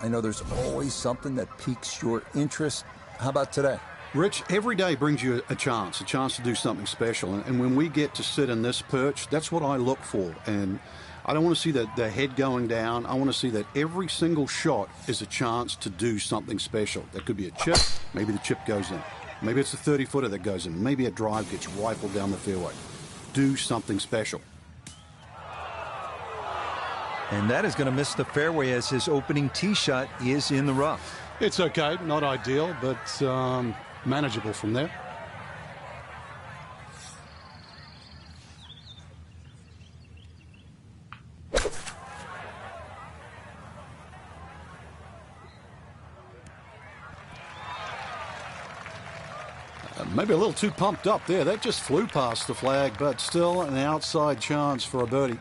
I know there's always something that piques your interest. How about today? Rich, every day brings you a chance to do something special. And when we get to sit in this perch, that's what I look for. And I don't want to see the head going down. I want to see that every single shot is a chance to do something special. That could be a chip. Maybe the chip goes in. Maybe it's a 30-footer that goes in. Maybe a drive gets rifled down the fairway. Do something special. And that is going to miss the fairway as his opening tee shot is in the rough. It's okay, not ideal, but manageable from there. Maybe a little too pumped up there. That just flew past the flag, but still an outside chance for a birdie.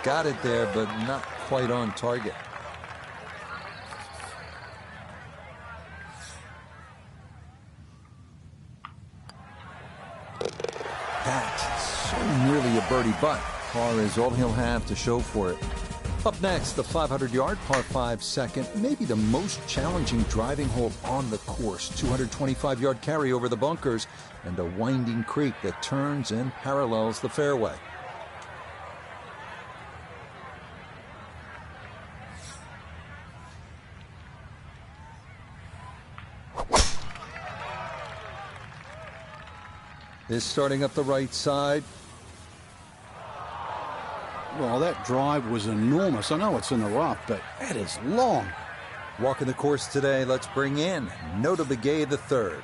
Got it there, but not quite on target. That's so nearly a birdie, but par is all he'll have to show for it. Up next, the 500-yard par 5 second, maybe the most challenging driving hole on the course. 225-yard carry over the bunkers and a winding creek that turns and parallels the fairway. Is starting up the right side. Well, that drive was enormous. I know it's in the rough, but that is long. Walking the course today, let's bring in Notah Begay III.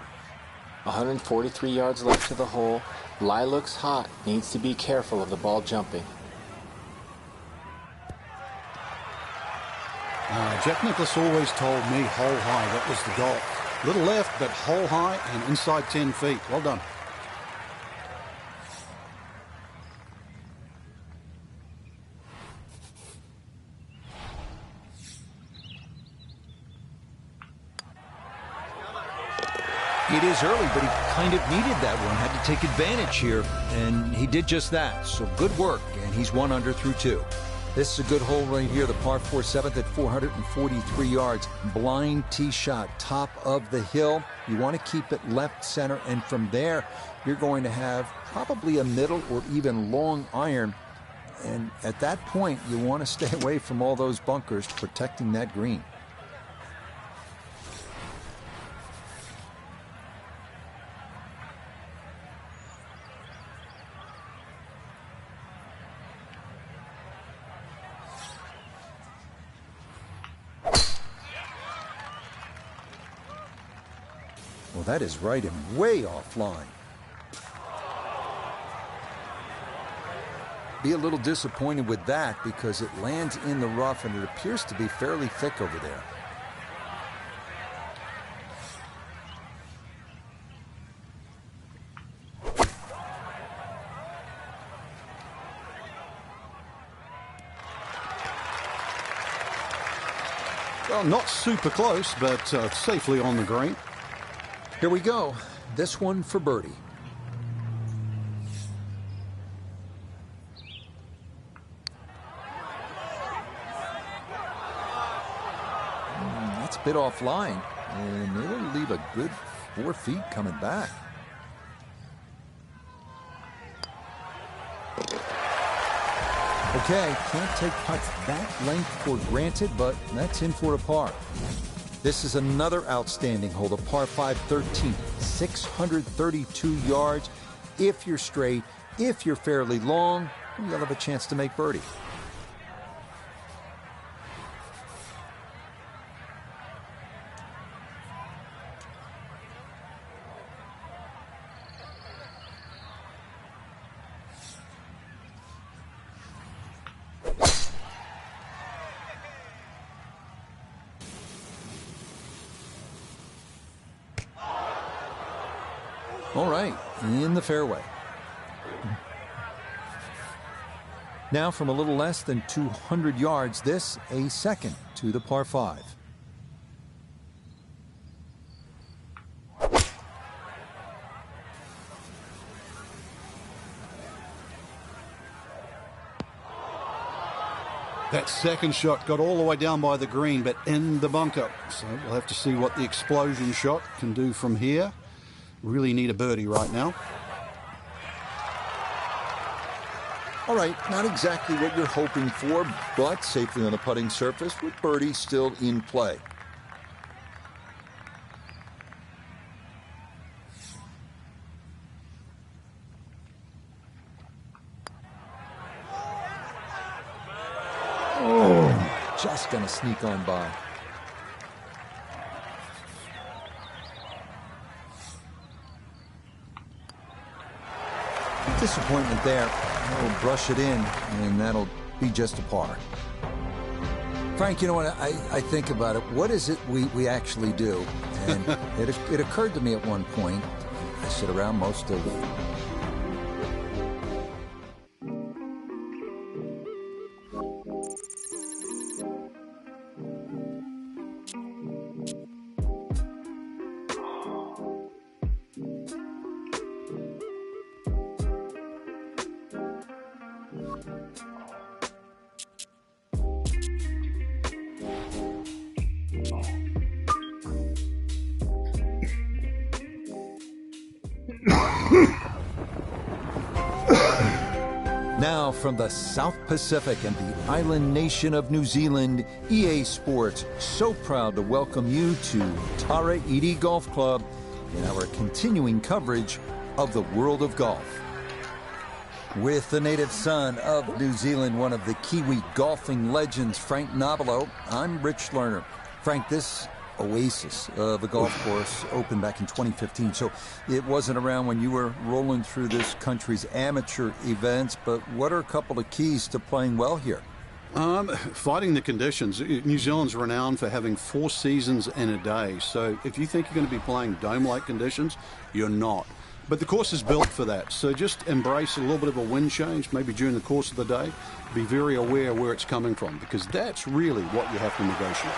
143 yards left to the hole. Lie looks hot. Needs to be careful of the ball jumping. Jack Nicklaus always told me hole high. That was the goal. Little left, but hole high and inside 10 feet. Well done. It is early, but he kind of needed that one, had to take advantage here, and he did just that. So good work, and he's 1 under through 2. This is a good hole right here, the par 4 7th at 443 yards. Blind tee shot, top of the hill. You want to keep it left center, and from there, you're going to have probably a middle or even long iron. And at that point, you want to stay away from all those bunkers, protecting that green. Well, that is right and way offline. Be a little disappointed with that because it lands in the rough and it appears to be fairly thick over there. Well, not super close, but safely on the green. Here we go. This one for birdie. That's a bit offline, and it'll leave a good 4 feet coming back. Okay, can't take putts that length for granted, but that's in for a par. This is another outstanding hole, the par 5 13th, 632 yards. If you're straight, if you're fairly long, you'll have a chance to make birdie. All right, in the fairway. Now from a little less than 200 yards, this a second to the par 5. That second shot got all the way down by the green, but in the bunker. So we'll have to see what the explosion shot can do from here. Really need a birdie right now. All right, not exactly what you're hoping for, but safely on the putting surface with birdie still in play. Oh, just gonna sneak on by. Disappointment there. We'll brush it in, and that'll be just a par. Frank, you know what? I think about it. What is it we actually do? And it occurred to me at one point. I sit around most of it. Now from the South Pacific and the island nation of New Zealand, EA Sports so proud to welcome you to Tara Iti Golf Club in our continuing coverage of the world of golf. With the native son of New Zealand, one of the Kiwi golfing legends, Frank Nobilo, I'm Rich Lerner. Frank, this oasis of a golf course opened back in 2015, so it wasn't around when you were rolling through this country's amateur events, but what are a couple of keys to playing well here? Fighting the conditions. New Zealand's renowned for having 4 seasons in a day, so if you think you're going to be playing dome-like conditions, you're not. But the course is built for that, so just embrace a little bit of a wind change, maybe during the course of the day. Be very aware where it's coming from, because that's really what you have to negotiate.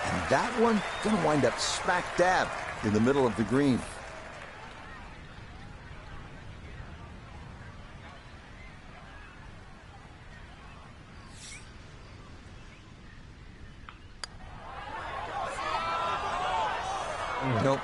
And that one going to wind up smack dab in the middle of the green. Nope.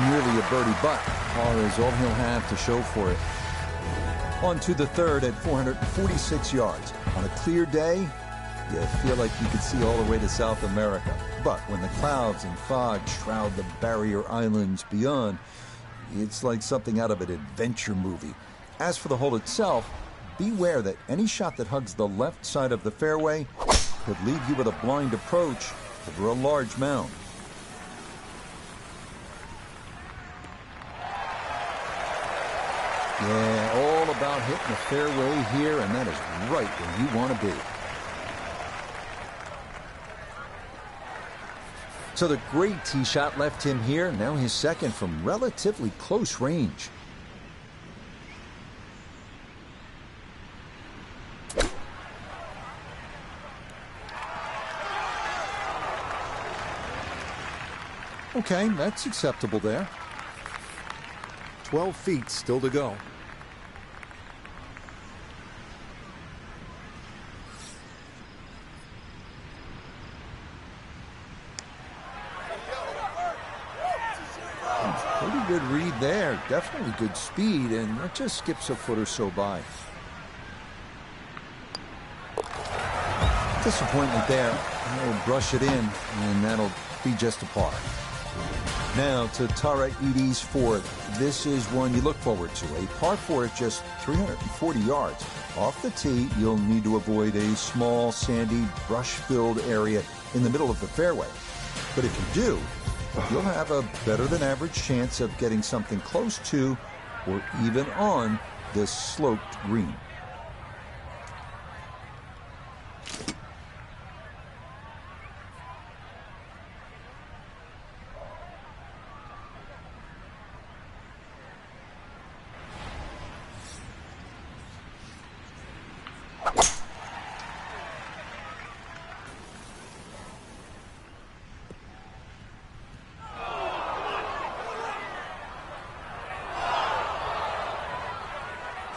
Nearly a birdie, but par is all he'll have to show for it. On to the third at 446 yards. On a clear day, you feel like you could see all the way to South America. But when the clouds and fog shroud the barrier islands beyond, it's like something out of an adventure movie. As for the hole itself, beware that any shot that hugs the left side of the fairway could leave you with a blind approach over a large mound. Yeah, all about hitting the fairway here, and that is right where you want to be. So the great tee shot left him here, now his second from relatively close range. Okay, that's acceptable there. 12 feet still to go. Pretty good read there. Definitely good speed, and that just skips a foot or so by. Disappointment there. We'll brush it in, and that'll be just a par. Now to Tara Iti's fourth. This is one you look forward to. A par 4 at just 340 yards. Off the tee, you'll need to avoid a small, sandy, brush-filled area in the middle of the fairway. But if you do, you'll have a better-than-average chance of getting something close to or even on this sloped green.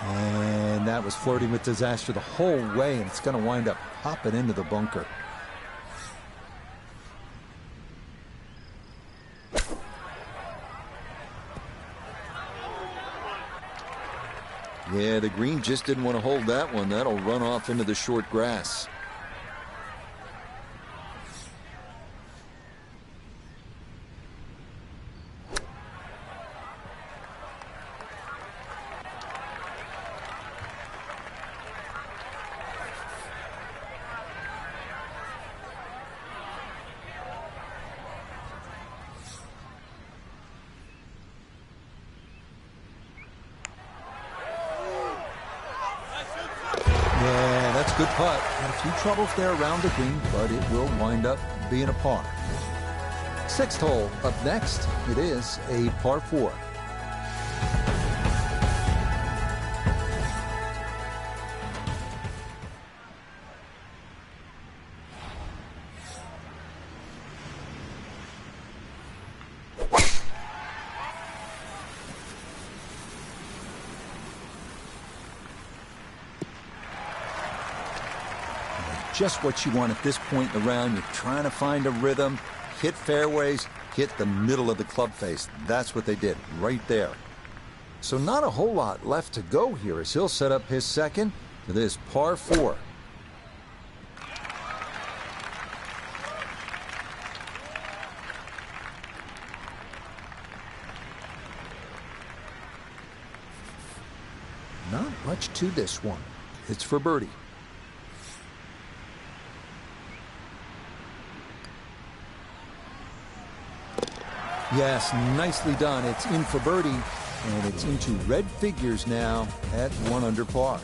And that was flirting with disaster the whole way, and it's going to wind up popping into the bunker. Yeah, the green just didn't want to hold that one. That'll run off into the short grass. Yeah, that's a good putt. Had a few troubles there around the green, but it will wind up being a par. Sixth hole up next. It is a par 4. Just what you want at this point in the round. You're trying to find a rhythm, hit fairways, hit the middle of the club face. That's what they did right there. So not a whole lot left to go here as he'll set up his second to this par 4. Not much to this one. It's for birdie. Yes, nicely done. It's in for birdie, and it's into red figures now at 1 under par.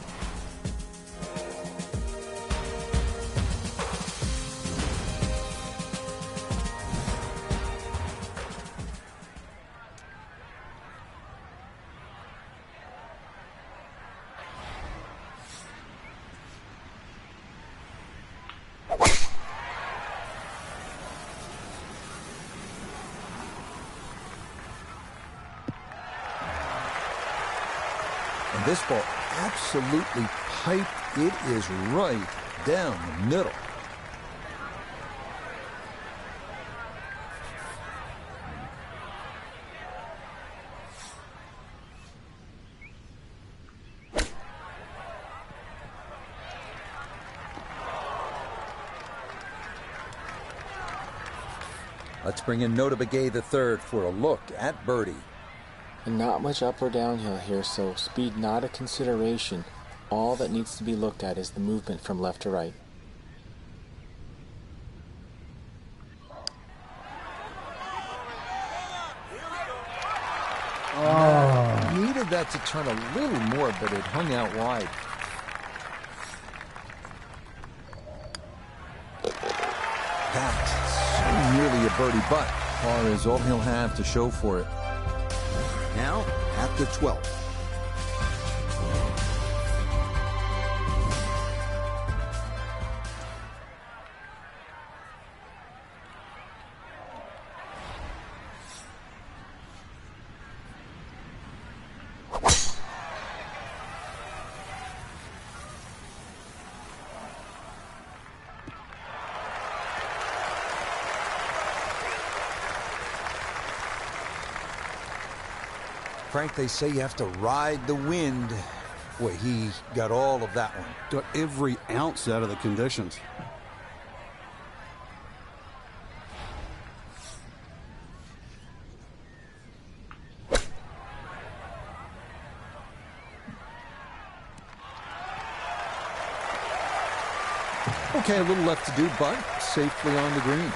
And this ball absolutely piped. It is right down the middle. Let's bring in Notah Begay III for a look at birdie. And not much up or downhill here, so speed not a consideration. All that needs to be looked at is the movement from left to right. Needed that to turn a little more, but it hung out wide. That's so nearly a birdie, but par is all he'll have to show for it. Now at the 12th. Frank, they say you have to ride the wind. Boy, he got all of that one. Got every ounce out of the conditions. Okay, a little left to do, but safely on the green.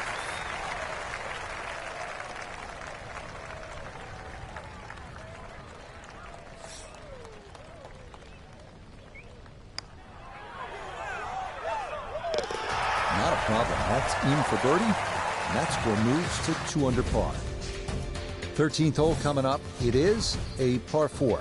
Not a problem. That's in for birdie. And that score moves to 2 under par. 13th hole coming up. It is a par 4.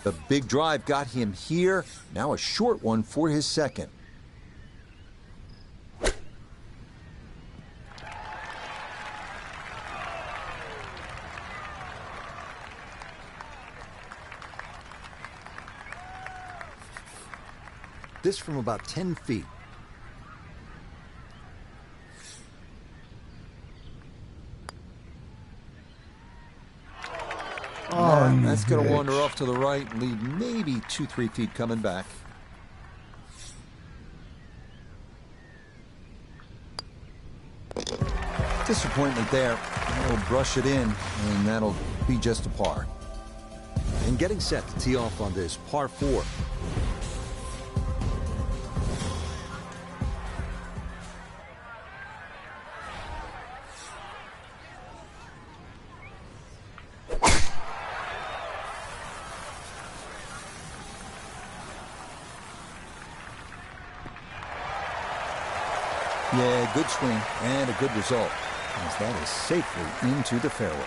The big drive got him here. Now a short one for his second. This from about 10 feet. Oh, that's going to wander off to the right and leave maybe 2-3 feet coming back. Disappointment there. He'll brush it in, and that'll be just a par. And getting set to tee off on this par 4. Yeah, good swing and a good result, as that is safely into the fairway.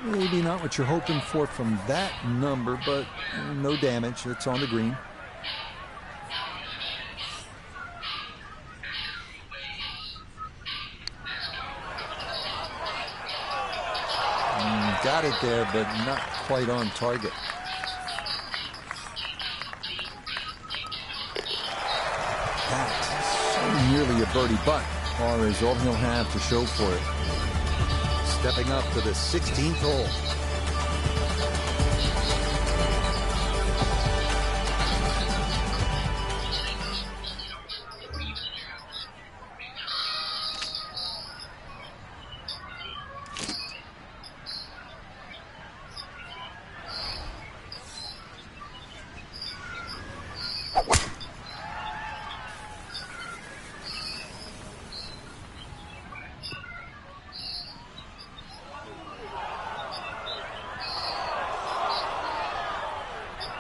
Maybe not what you're hoping for from that number, but no damage. It's on the green. Got it there, but not quite on target. That's so nearly a birdie, but par is all he'll have to show for it. Stepping up to the 16th hole.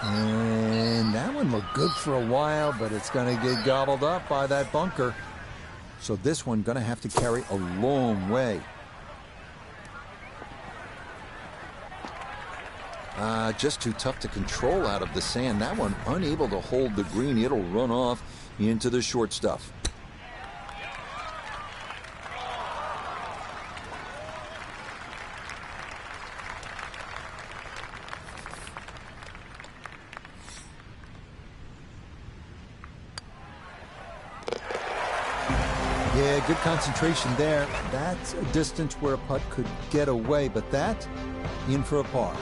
And that one looked good for a while, but it's going to get gobbled up by that bunker. So this one going to have to carry a long way. Just too tough to control out of the sand. That one unable to hold the green. It'll run off into the short stuff. Yeah, good concentration there. That's a distance where a putt could get away, but that in for a par.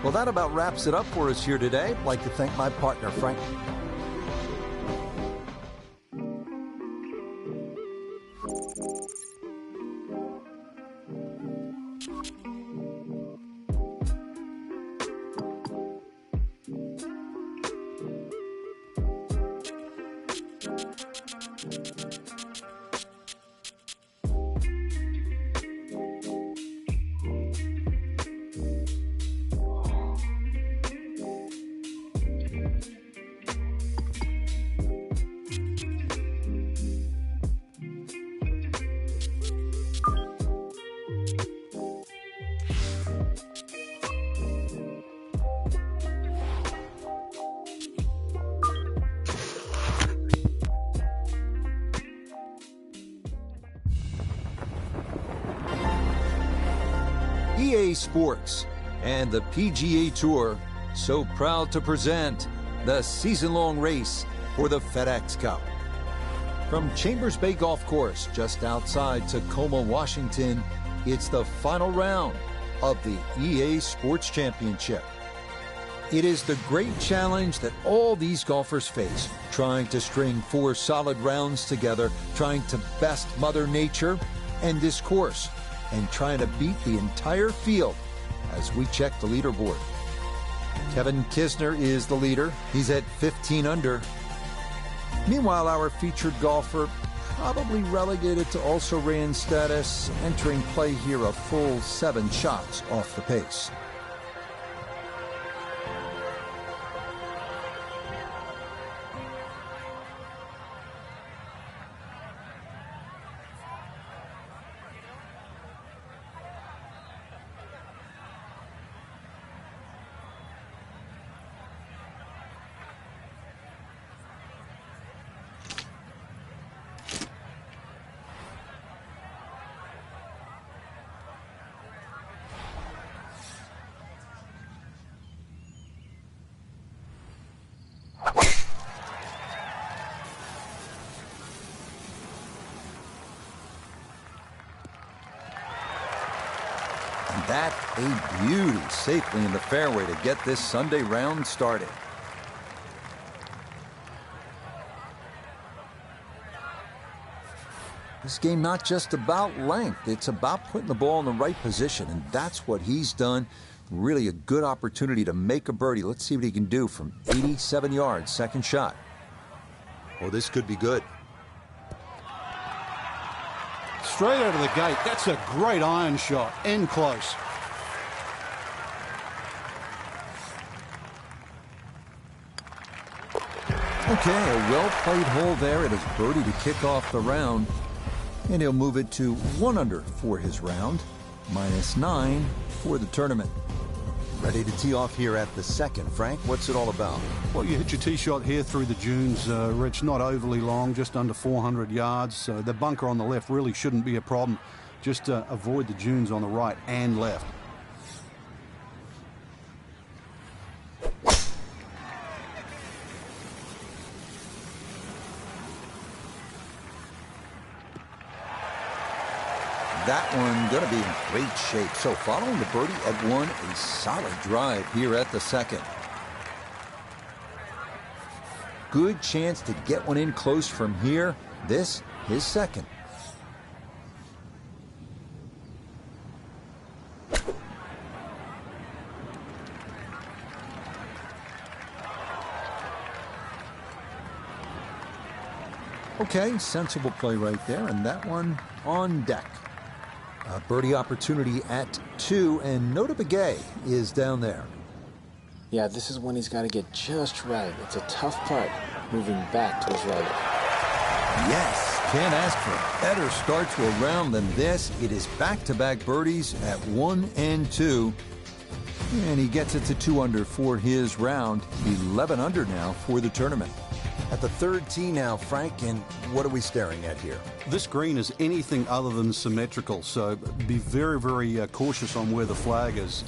Well, that about wraps it up for us here today. I'd like to thank my partner, Frank. EA Sports and the PGA Tour so proud to present the season-long race for the FedEx Cup. From Chambers Bay Golf Course just outside Tacoma, Washington, it's the final round of the EA Sports Championship. It is the great challenge that all these golfers face, trying to string 4 solid rounds together, trying to best Mother Nature and this course, and trying to beat the entire field as we check the leaderboard. Kevin Kisner is the leader. He's at 15 under. Meanwhile, our featured golfer probably relegated to also-ran status, entering play here a full 7 shots off the pace. That a beauty, safely in the fairway to get this Sunday round started. This game not just about length, it's about putting the ball in the right position, and that's what he's done. Really a good opportunity to make a birdie. Let's see what he can do from 87 yards, second shot. Well, this could be good. Straight out of the gate. That's a great iron shot. In close. Okay, a well-played hole there. It is birdie to kick off the round. And he'll move it to 1 under for his round. -9 for the tournament. Ready to tee off here at the second. Frank, what's it all about? Well, you hit your tee shot here through the dunes, Rich, not overly long, just under 400 yards. The bunker on the left really shouldn't be a problem. Just avoid the dunes on the right and left. That one going to be in great shape. So following the birdie at 1, a solid drive here at the second. Good chance to get one in close from here. This, his second. Okay, sensible play right there, and that one on deck. A birdie opportunity at 2, and Notah Begay is down there. Yeah, this is when he's got to get just right. It's a tough putt, moving back to his right. Yes, can't ask for a better start to a round than this. It is back-to-back birdies at 1 and 2. And he gets it to 2 under for his round. 11 under now for the tournament. At the third tee now, Frank, and what are we staring at here? This green is anything other than symmetrical, so be very, very cautious on where the flag is.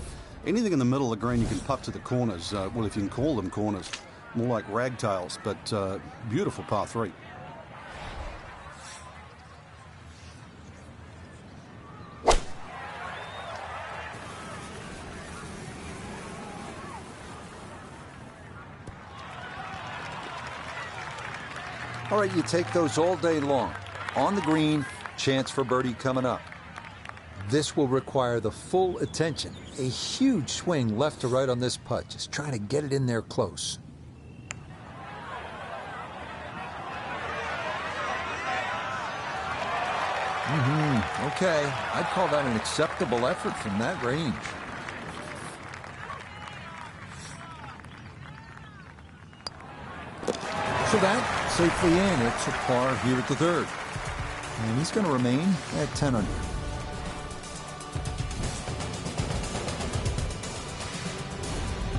Anything in the middle of the green you can putt to the corners. Well, if you can call them corners. More like ragtails, but beautiful par 3. All right, you take those all day long. On the green, chance for birdie coming up. This will require the full attention. A huge swing left to right on this putt. Just trying to get it in there close. Okay, I'd call that an acceptable effort from that range. So that safely in. It's a par here at the third. And he's going to remain at 10 under.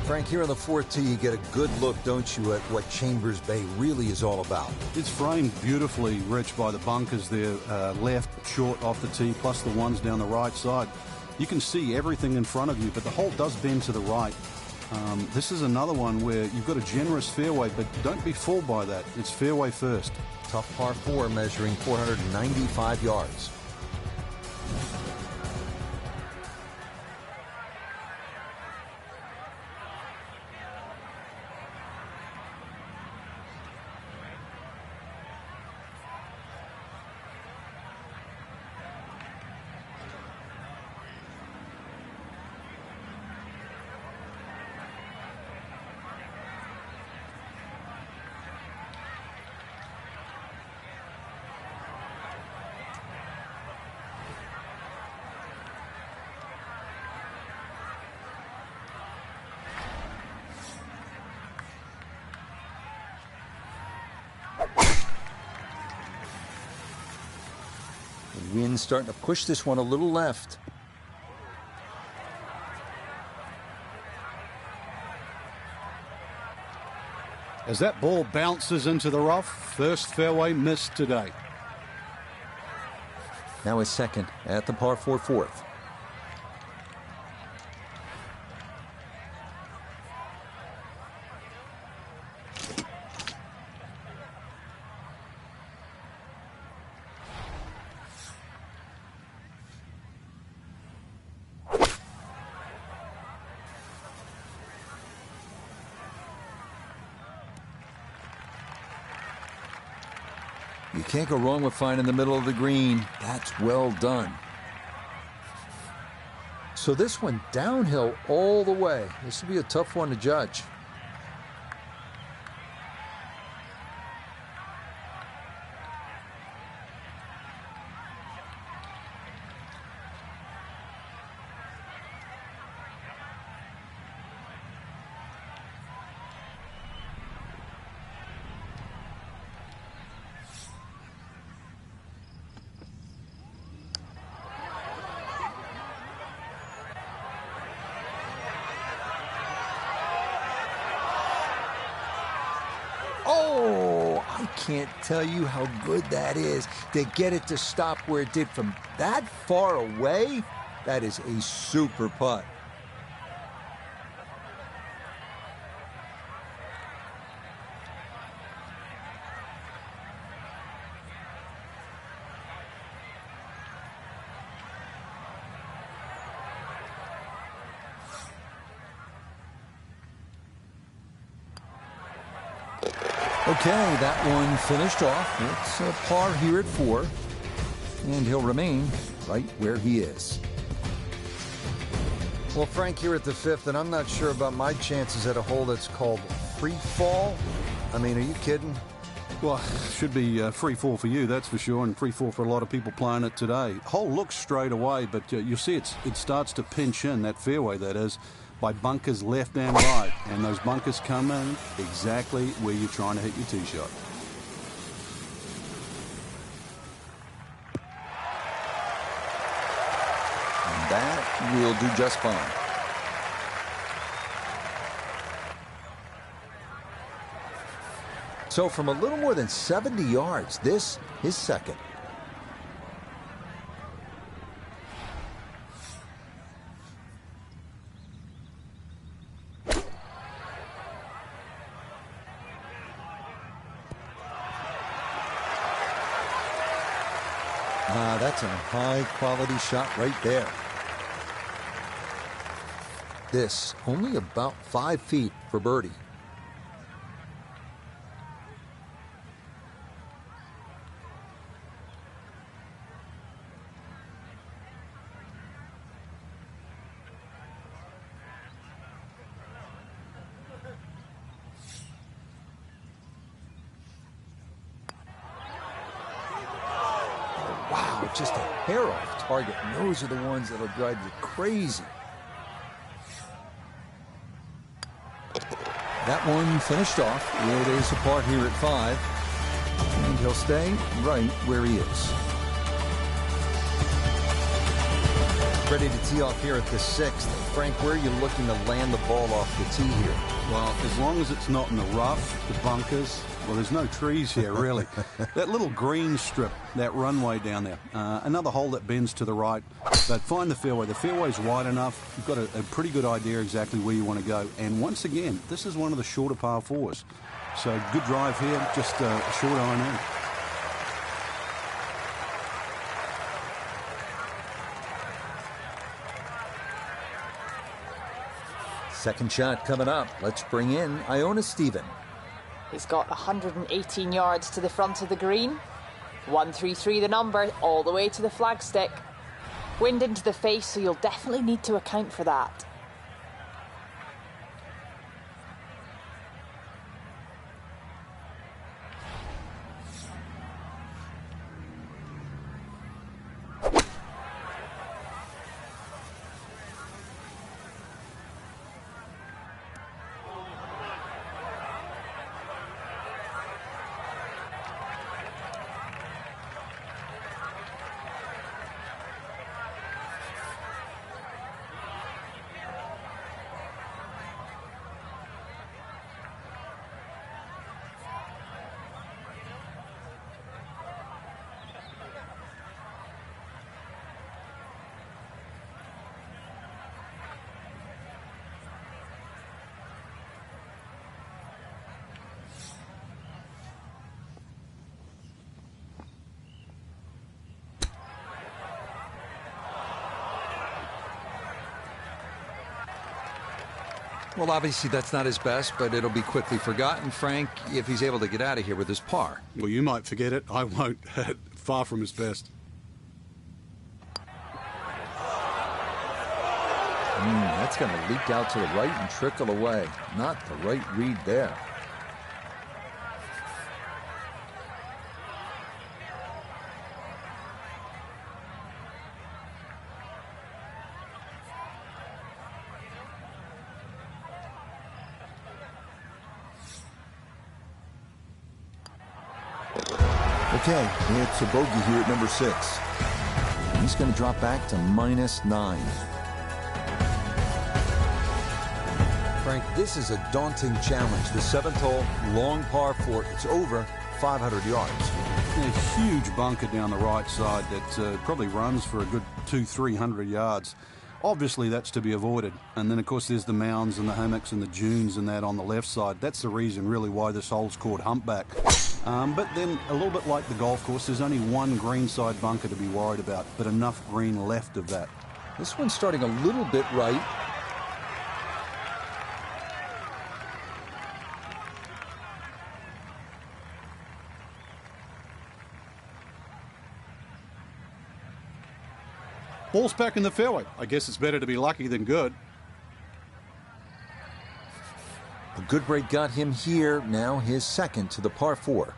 Frank, here on the fourth tee, you get a good look, don't you, at what Chambers Bay really is all about. It's framed beautifully, Rich, by the bunkers there, left, short, off the tee, plus the ones down the right side. You can see everything in front of you, but the hole does bend to the right. This is another one where you've got a generous fairway, but don't be fooled by that. It's fairway first. Tough par 4 measuring 495 yards. Wind starting to push this one a little left. As that ball bounces into the rough, first fairway missed today. Now his second at the par 4 fourth. You can't go wrong with finding the middle of the green. That's well done. So this one downhill all the way. This will be a tough one to judge. Oh, I can't tell you how good that is to get it to stop where it did from that far away. That is a super putt. Okay, that one finished off. It's a par here at 4, and he'll remain right where he is. Well, Frank, here at the 5th, and I'm not sure about my chances at a hole that's called free fall. I mean, are you kidding? Well, should be free fall for you, that's for sure, and free fall for a lot of people playing it today. Hole looks straight away, but you'll see it starts to pinch in, that fairway that is, by bunkers left and right, and those bunkers come in exactly where you're trying to hit your tee shot. And that will do just fine. So from a little more than 70 yards, this is second. That's a high-quality shot right there. This only about 5 feet for birdie. Just a hair off target, and those are the ones that'll drive you crazy. That one finished off. It is a par here at 5, and he'll stay right where he is. Ready to tee off here at the 6th. Frank, where are you looking to land the ball off the tee here? Well, as long as it's not in the rough, the bunkers, well, there's no trees here, really. That little green strip, that runway down there, another hole that bends to the right, but find the fairway. The fairway's wide enough. You've got a pretty good idea exactly where you want to go. And once again, this is one of the shorter par 4s. So good drive here, just a short iron in. Second shot coming up. Let's bring in Iona Stephen. He's got 118 yards to the front of the green. 133 the number, all the way to the flagstick. Wind into the face, so you'll definitely need to account for that. Well, obviously that's not his best, but it'll be quickly forgotten, Frank, if he's able to get out of here with his par. Well, you might forget it. I won't. Far from his best. That's going to leak out to the right and trickle away. Not the right read there. Okay, it's a bogey here at number 6. He's going to drop back to -9. Frank, this is a daunting challenge. The 7th hole, long par 4. It's over 500 yards. A huge bunker down the right side that probably runs for a good 200-300 yards. Obviously, that's to be avoided. And then, of course, there's the mounds and the hummocks and the dunes and that on the left side. That's the reason, really, why this hole's called Humpback. But then, a little bit like the golf course, there's only one greenside bunker to be worried about, but enough green left of that. This one's starting a little bit right. Ball's back in the fairway. I guess it's better to be lucky than good. A good break got him here. Now his second to the par 4.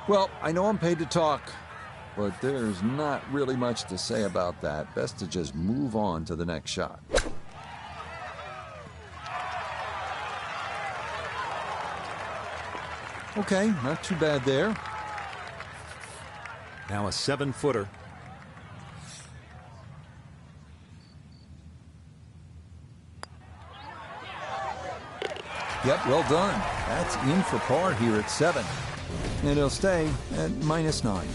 Well, I know I'm paid to talk, but there's not really much to say about that. Best to just move on to the next shot. Okay, not too bad there. Now a 7-footer. Yep, well done. That's in for par here at 7. And it'll stay at -9.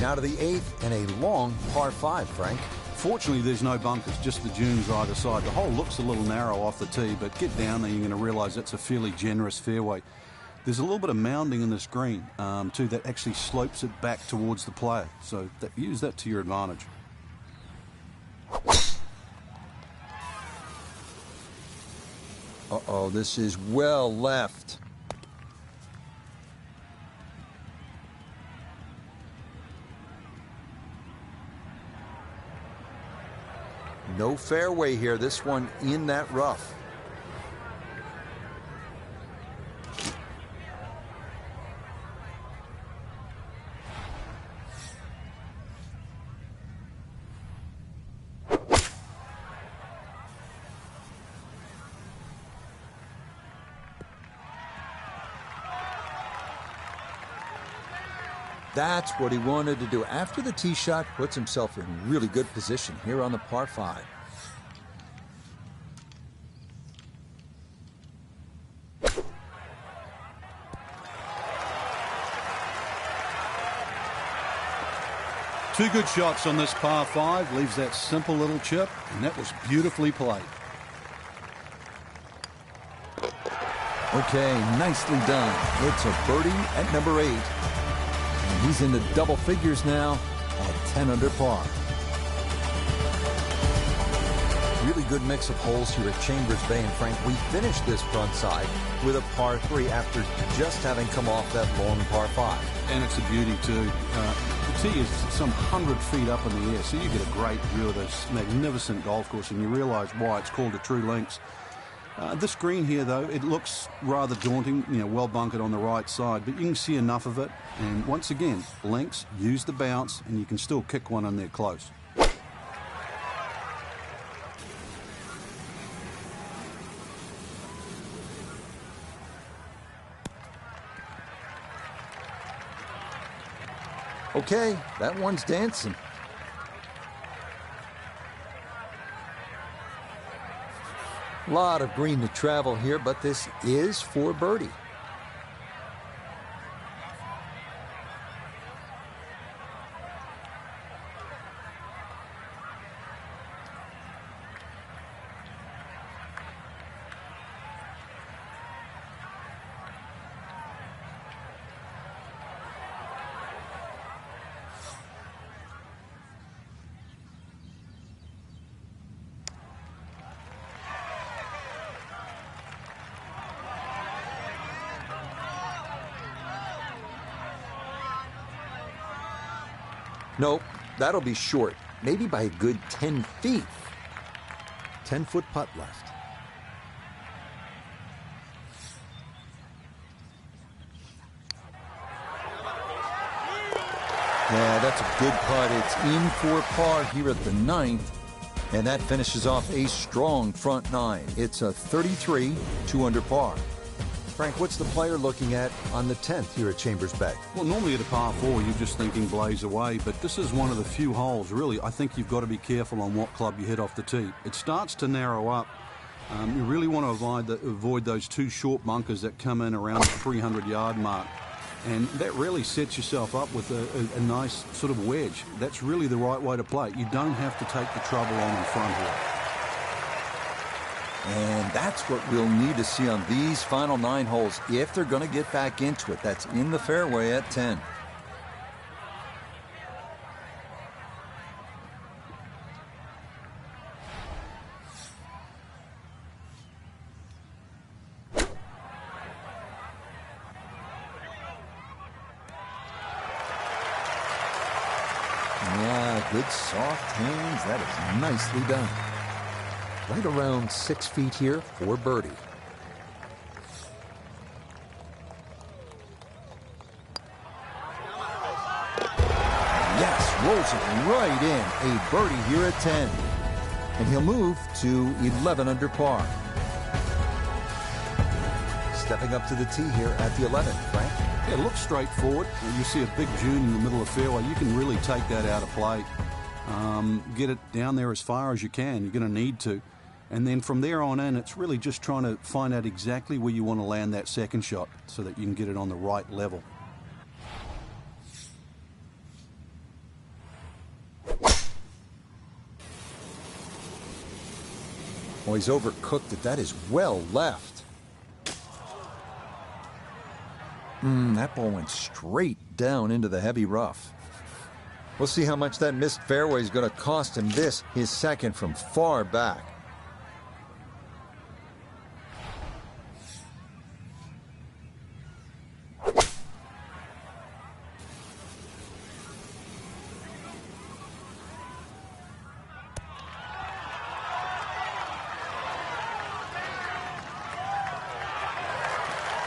Now to the 8th and a long par 5, Frank. Fortunately, there's no bunkers, just the dunes either side. The hole looks a little narrow off the tee, but get down there, you're going to realize that's a fairly generous fairway. There's a little bit of mounding in this green, too, that actually slopes it back towards the player. So use that to your advantage. Uh-oh, this is well left. No fairway here. This one in that rough. That's what he wanted to do. After the tee shot, puts himself in really good position here on the par 5. Two good shots on this par 5. Leaves that simple little chip, and that was beautifully played. Okay, nicely done. It's a birdie at number 8. And he's into double figures now at 10 under par. Really good mix of holes here at Chambers Bay. And Frank, we finished this front side with a par 3 after just having come off that long par 5. And it's a beauty, too. The tee is some 100 feet up in the air, so you get a great view of this magnificent golf course, and you realize why it's called a true links. This green here, though, it looks rather daunting, well bunkered on the right side, but you can see enough of it. And once again, links, use the bounce, and you can still kick one in there close. Okay, that one's dancing. Lot of green to travel here, but this is for birdie. Nope, that'll be short. Maybe by a good 10 feet. 10-foot putt left. Yeah, that's a good putt. It's in for par here at the 9th. And that finishes off a strong front 9. It's a 33, 2 under par. Frank, what's the player looking at on the 10th here at Chambers Bay? Well, normally at a par 4, you're just thinking blaze away, but this is one of the few holes, really, I think you've got to be careful on what club you hit off the tee. It starts to narrow up. You really want to avoid those 2 short bunkers that come in around the 300-yard mark. And that really sets yourself up with a nice sort of wedge. That's really the right way to play. You don't have to take the trouble on in front here. And that's what we'll need to see on these final 9 holes if they're going to get back into it. That's in the fairway at 10. Yeah, good soft hands. That is nicely done. Right around 6 feet here for birdie. Yes, rolls it right in. A birdie here at 10. And he'll move to 11 under par. Stepping up to the tee here at the 11th, Frank. Yeah, it looks straightforward. You see a big dune in the middle of the fairway. You can really take that out of play. Get it down there as far as you can. You're going to need to. And then from there on in, it's really just trying to find out exactly where you want to land that second shot so that you can get it on the right level. Oh, he's overcooked it. That is well left. That ball went straight down into the heavy rough. We'll see how much that missed fairway is going to cost him this, his second from far back.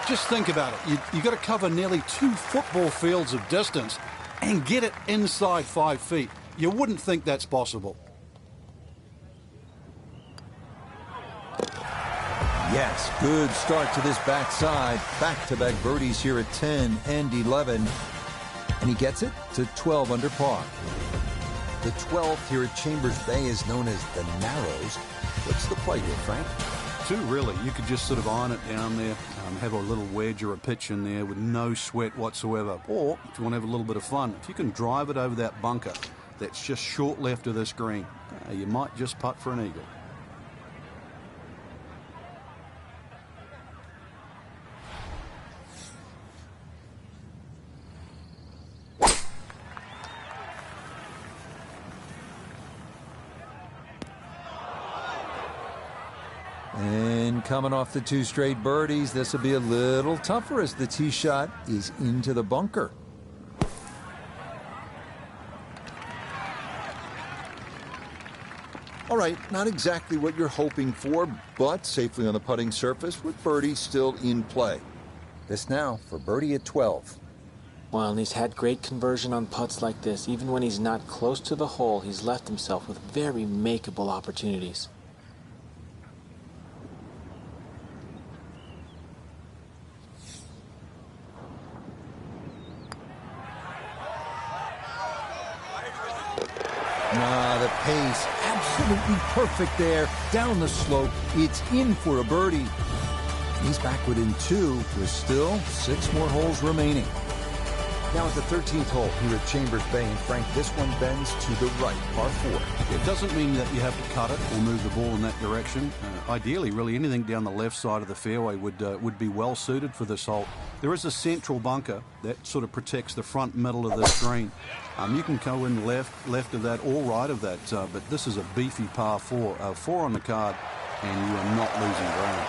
Just think about it. You got to cover nearly 2 football fields of distance and get it inside 5 feet. You wouldn't think that's possible. Yes, good start to this backside. Back-to-back birdies here at 10 and 11. And he gets it to 12 under par. The 12th here at Chambers Bay is known as the Narrows. What's the play here, Frank? 2, really. You could just sort of iron it down there, have a little wedge or a pitch in there with no sweat whatsoever. Or, if you want to have a little bit of fun, if you can drive it over that bunker that's just short left of this green, you might just putt for an eagle. And coming off the 2 straight birdies, this will be a little tougher as the tee shot is into the bunker. All right, not exactly what you're hoping for, but safely on the putting surface with birdie still in play. This now for birdie at 12. Well, and he's had great conversion on putts like this. Even when he's not close to the hole, he's left himself with very makeable opportunities. The pace, absolutely perfect there. Down the slope, it's in for a birdie. He's back within 2. There's still 6 more holes remaining. Now at the 13th hole here at Chambers Bay, and Frank, this one bends to the right, par 4. It doesn't mean that you have to cut it or move the ball in that direction. Ideally, really, anything down the left side of the fairway would be well suited for this hole. There is a central bunker that sort of protects the front middle of this green. You can go in left of that or right of that, but this is a beefy par 4. 4 on the card, and you are not losing ground.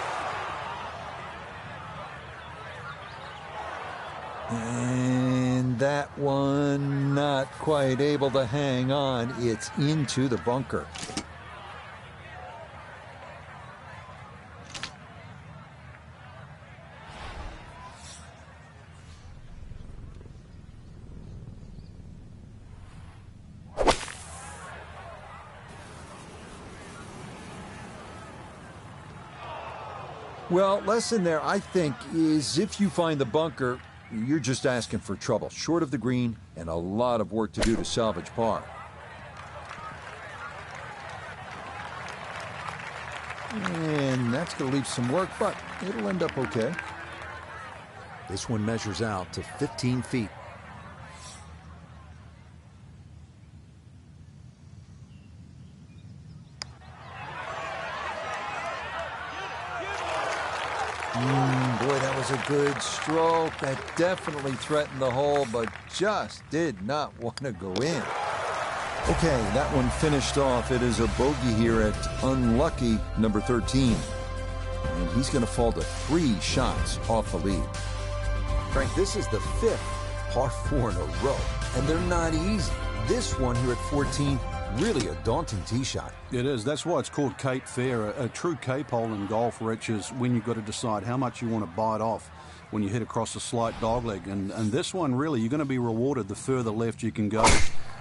And that that one not quite able to hang on. It's into the bunker. Well, lesson there, I think, is if you find the bunker, you're just asking for trouble. Short of the green and a lot of work to do to salvage par. And that's going to leave some work, but it'll end up okay. This one measures out to 15 feet. Boy, that was a good stroke. That definitely threatened the hole, but just did not want to go in. Okay, that one finished off. It is a bogey here at unlucky number 13. And he's going to fall to 3 shots off the lead. Frank, this is the 5th par 4 in a row, and they're not easy. This one here at 14, really a daunting tee shot. It is. That's why it's called Cape Fair. A true Cape hole in golf, Rich, is when you've got to decide how much you want to bite off when you hit across a slight dogleg. And this one, really, you're going to be rewarded the further left you can go.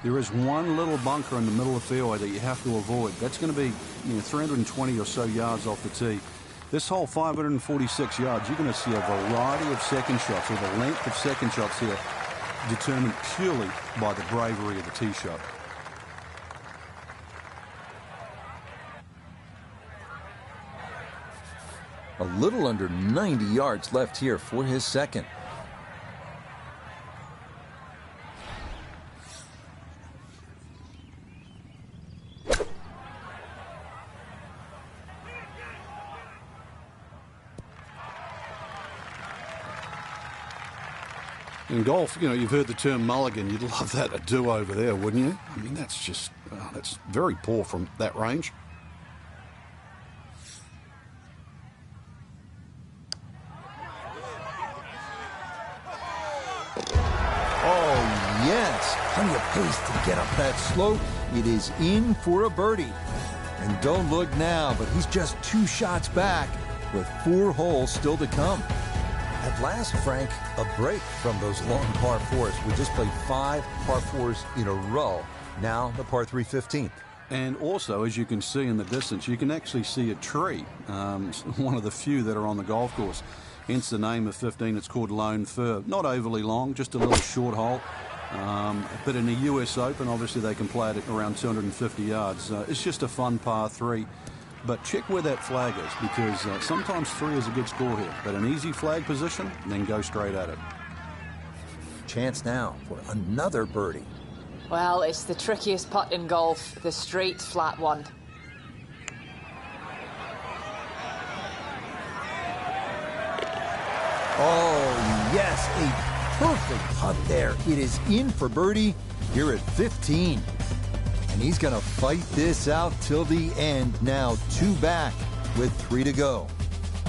There is one little bunker in the middle of the fairway that you have to avoid. That's going to be 320 or so yards off the tee. This hole, 546 yards, you're going to see a variety of second shots, or the length of second shots here, determined purely by the bravery of the tee shot. A little under 90 yards left here for his second. In golf, you've heard the term mulligan. You'd love that, a do-over there, wouldn't you? I mean, that's just, that's very poor from that range. Oh, yes. Plenty of pace to get up that slope. It is in for a birdie. And don't look now, but he's just 2 shots back with 4 holes still to come. At last, Frank, a break from those long par 4s. We just played 5 par 4s in a row. Now the par 3 15th. And also, as you can see in the distance, you can actually see a tree. One of the few that are on the golf course. Hence the name of 15. It's called Lone Fir. Not overly long, just a little short hole. But in the US Open, obviously they can play it at around 250 yards. It's just a fun par 3. But check where that flag is, because sometimes 3 is a good score here. But an easy flag position, then go straight at it. Chance now for another birdie. Well, it's the trickiest putt in golf, the straight flat one. Oh, yes, a perfect putt there. It is in for birdie here at 15. And he's going to fight this out till the end. Now 2 back with 3 to go.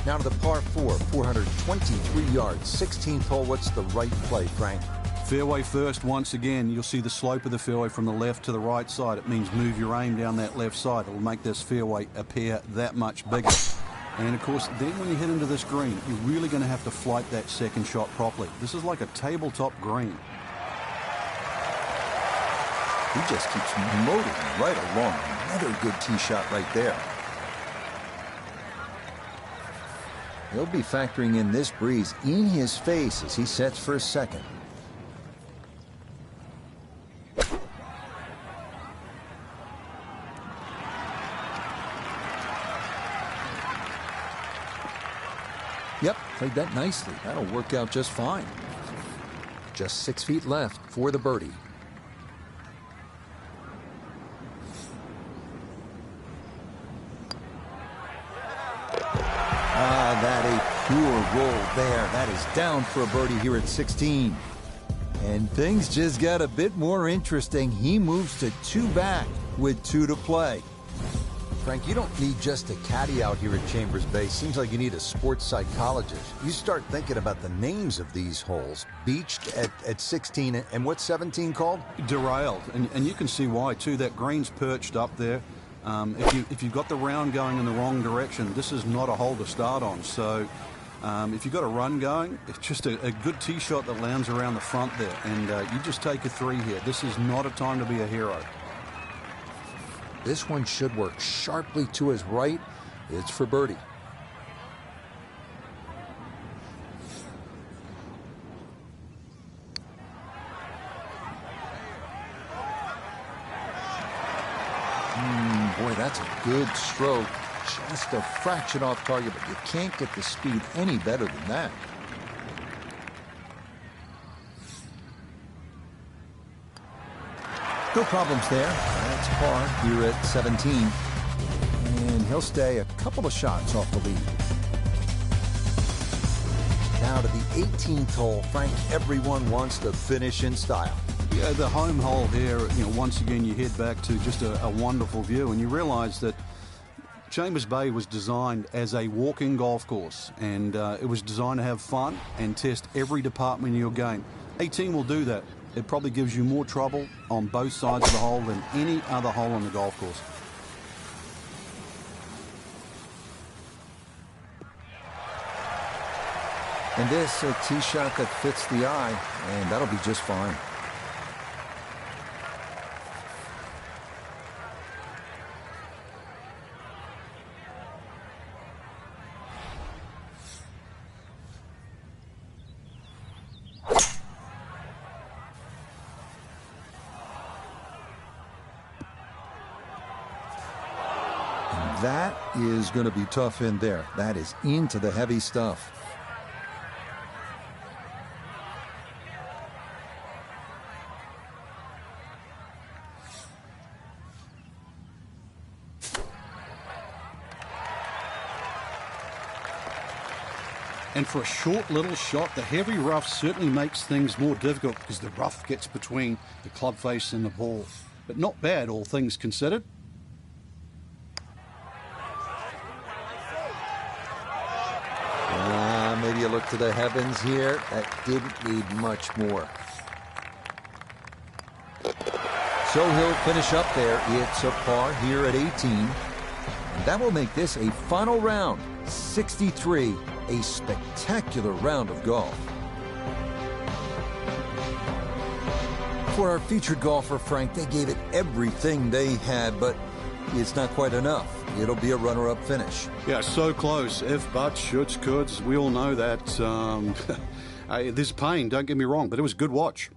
Now to the par 4, 423 yards, 16th hole. What's the right play, Frank? Fairway first. Once again, you'll see the slope of the fairway from the left to the right side. It means move your aim down that left side. It'll make this fairway appear that much bigger. And, of course, then when you hit into this green, you're really going to have to flight that second shot properly. This is like a tabletop green. He just keeps motoring right along. Another good tee shot right there. He'll be factoring in this breeze in his face as he sets for a second. Yep, played that nicely. That'll work out just fine. Just 6 feet left for the birdie. That a pure roll there. That is down for a birdie here at 16. And things just got a bit more interesting. He moves to 2 back with 2 to play. Frank, you don't need just a caddy out here at Chambers Bay. Seems like you need a sports psychologist. You start thinking about the names of these holes. Beached at 16, and what's 17 called? Derailed, and you can see why too. That green's perched up there. If you've got the round going in the wrong direction, this is not a hole to start on. So if you've got a run going, it's just a good tee shot that lands around the front there, and you just take a 3 here. This is not a time to be a hero. This one should work sharply to his right. It's for birdie. Boy, that's a good stroke. Just a fraction off target, but you can't get the speed any better than that. No problems there. That's par here at 17. And he'll stay a couple of shots off the lead. Now to the 18th hole. Frank, everyone wants to finish in style. Yeah, the home hole here, once again you head back to just a wonderful view, and you realize that Chambers Bay was designed as a walking golf course, and it was designed to have fun and test every department of your game. 18 will do that. It probably gives you more trouble on both sides of the hole than any other hole on the golf course. And this, a tee shot that fits the eye, and that'll be just fine. That is going to be tough in there. That is into the heavy stuff. And for a short little shot, the heavy rough certainly makes things more difficult because the rough gets between the club face and the ball. But not bad, all things considered. Maybe you look to the heavens here. That didn't need much more. So he'll finish up there. It's a par here at 18. And that will make this a final round, 63, a spectacular round of golf. For our featured golfer, Frank, they gave it everything they had, but it's not quite enough. It'll be a runner-up finish. Yeah, so close. If, buts, shoulds, coulds, we all know that. There's pain, don't get me wrong, but it was a good watch.